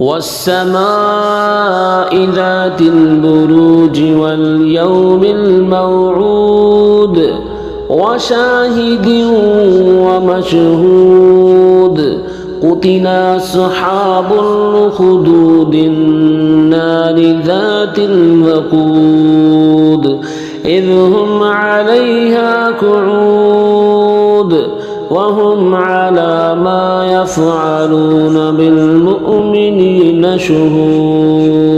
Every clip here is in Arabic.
والسماء ذات البروج واليوم الموعود وشاهد ومشهود قتل أصحاب الأخدود النار ذات الوقود إذ هم عليها قعود وهم على ما يفعلون بالمؤمنين شهود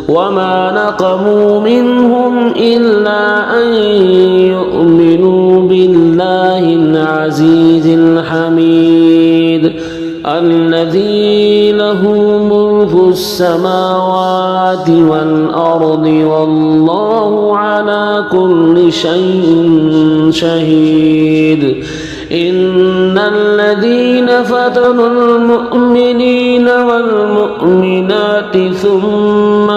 وما نقموا منهم إلا أن يؤمنوا بالله العزيز الحميد الذي له ملك السماوات والأرض والله على كل شيء شهيد إن الذين فتنوا المؤمنين والمؤمنات ثم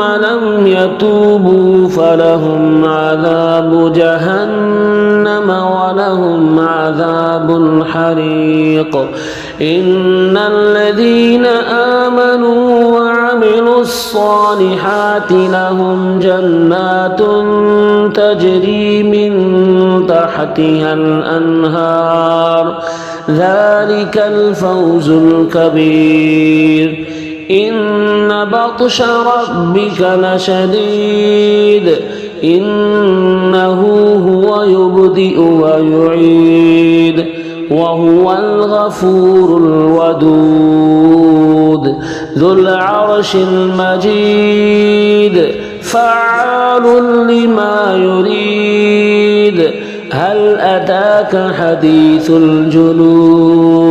لم يتوبوا فلهم عذاب جهنم ولهم عذاب الحريق إن الذين آمنوا وعملوا الصالحات لهم جنات تجري من تحتها الأنهار ذلك الفوز الكبير إن بطش ربك لشديد إنه هو يبدئ ويعيد وهو الغفور الودود ذو العرش المجيد فعال لما يريد هل أتاك حديث الجنود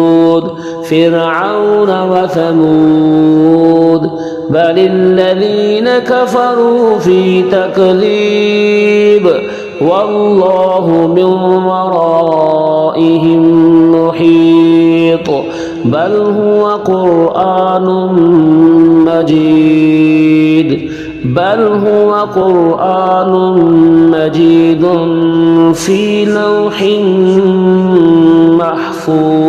فرعون وثمود بل الذين كفروا في تكذيب والله من ورائهم محيط بل هو قرآن مجيد في لوح محفوظ